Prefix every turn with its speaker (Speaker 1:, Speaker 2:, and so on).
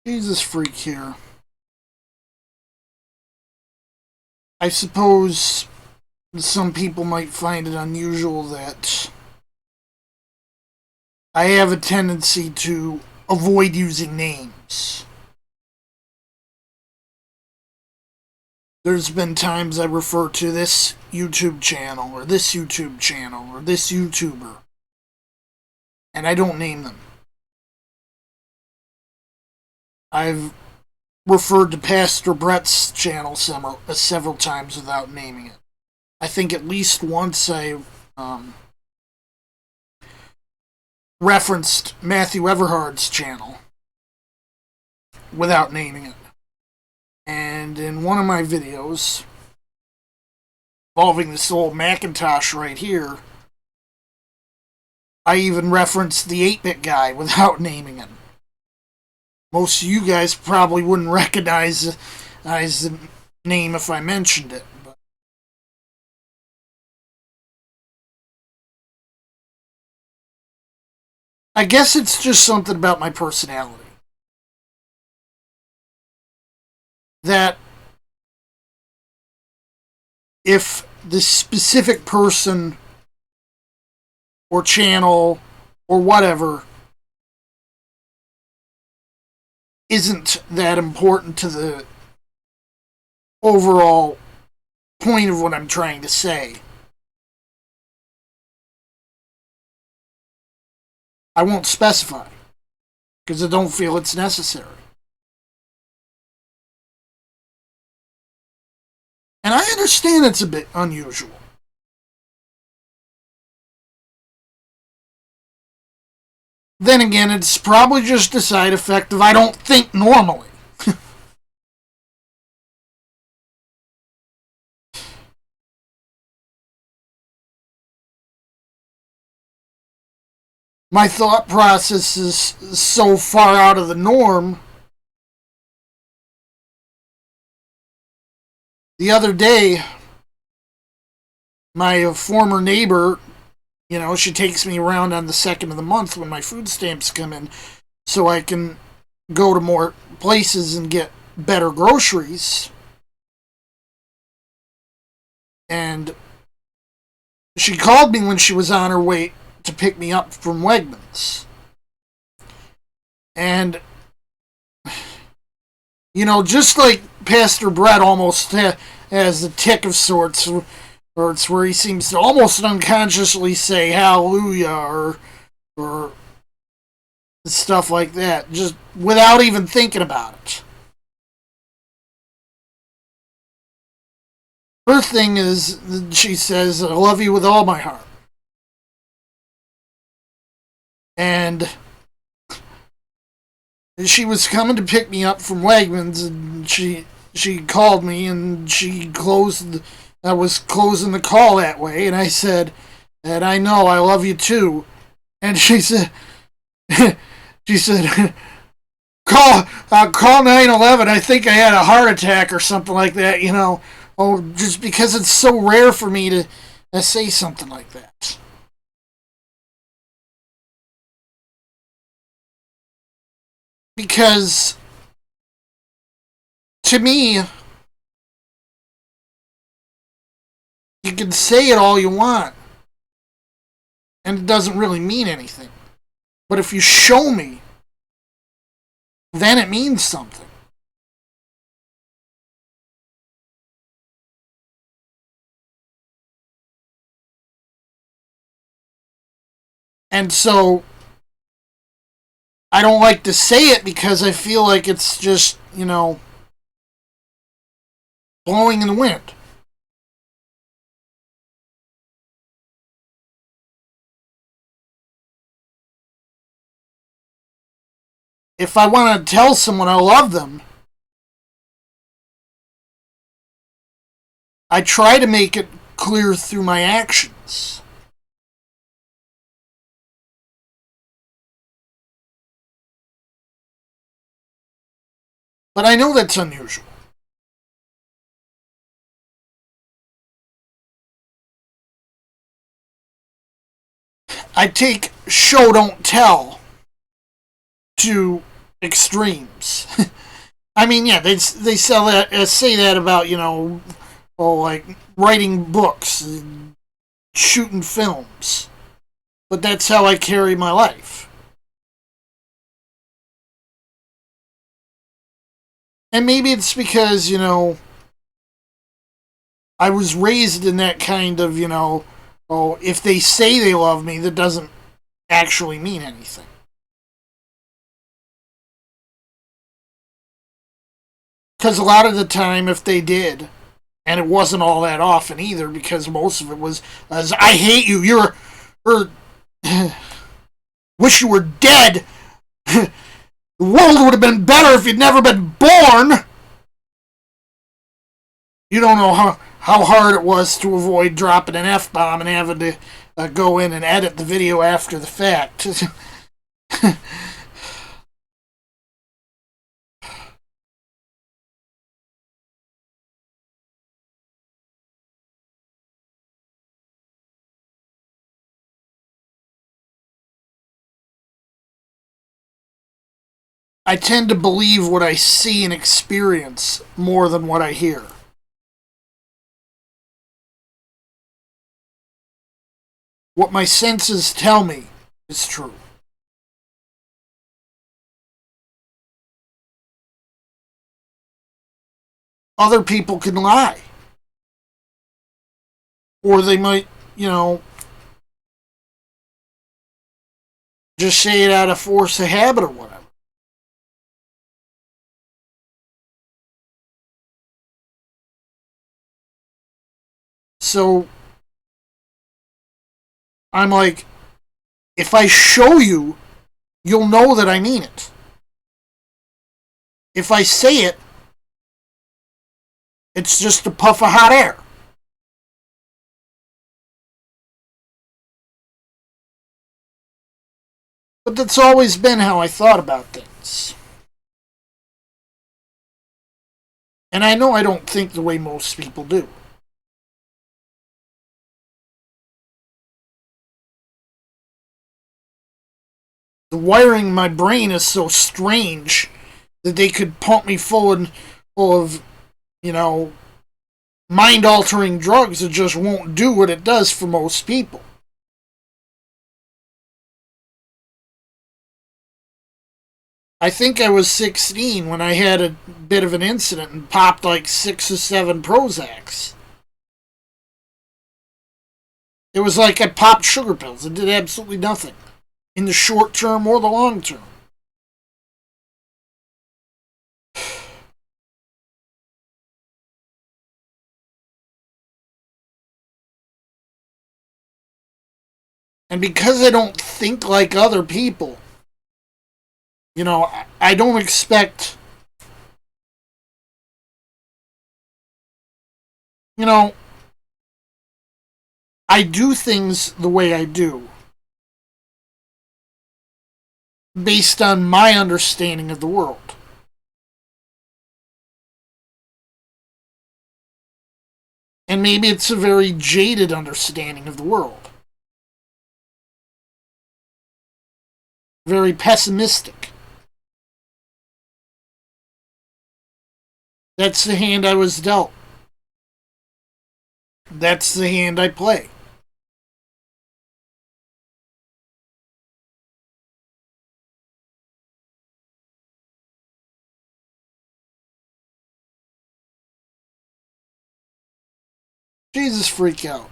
Speaker 1: Jesus freak here. I suppose some people might find it unusual that I have a tendency to avoid using names. There's been times I refer to this YouTube channel or this YouTube channel or this YouTuber, and I don't name them. I've referred to Pastor Brett's channel several times without naming it. I think at least once I referenced Matthew Everhard's channel without naming it. And in one of my videos involving this old Macintosh right here, I even referenced the 8-bit guy without naming him. Most of you guys probably wouldn't recognize the name if I mentioned it. But I guess it's just something about my personality. That if the specific person or channel or whatever isn't that important to the overall point of what I'm trying to say, I won't specify because I don't feel it's necessary. And I understand it's a bit unusual. Then again, it's probably just a side effect of I don't think normally. My thought process is so far out of the norm. The other day, my former neighbor, she takes me around on the 2nd of the month when my food stamps come in so I can go to more places and get better groceries. And she called me when she was on her way to pick me up from Wegmans. And, just like Pastor Brett almost has a tick of sorts, or it's where he seems to almost unconsciously say hallelujah or stuff like that, just without even thinking about it. Her thing is, she says, I love you with all my heart. And she was coming to pick me up from Wegmans, and she called me, and I was closing the call that way, and I said, and I know I love you too. And she said, call 911. I think I had a heart attack or something like that, just because it's so rare for me to say something like that. Because to me, you can say it all you want, and it doesn't really mean anything. But if you show me, then it means something. And so, I don't like to say it because I feel like it's just, blowing in the wind. If I want to tell someone I love them, I try to make it clear through my actions. But I know that's unusual. I take show don't tell to extremes. I mean, yeah, they sell that say that about like writing books, shooting films, but that's how I carry my life. And maybe it's because I was raised in that kind of oh, if they say they love me, that doesn't actually mean anything. Because a lot of the time, if they did, and it wasn't all that often either, because most of it was, I hate you, or wish you were dead, the world would have been better if you'd never been born. You don't know how hard it was to avoid dropping an F bomb and having to go in and edit the video after the fact. I tend to believe what I see and experience more than what I hear. What my senses tell me is true. Other people can lie. Or they might, you know, just say it out of force of habit or whatever. So I'm like, if I show you, you'll know that I mean it. If I say it, it's just a puff of hot air. But that's always been how I thought about things. And I know I don't think the way most people do. The wiring in my brain is so strange that they could pump me full of, you know, mind altering drugs that just won't do what it does for most people. I think I was 16 when I had a bit of an incident and popped like 6 or 7 Prozacs. It was like I popped sugar pills. It did absolutely nothing in the short term or the long term. And because I don't think like other people, I don't expect, you know, I do things the way I do based on my understanding of the world. And maybe it's a very jaded understanding of the world, very pessimistic. That's the hand I was dealt. That's the hand I play. Jesus, freak out.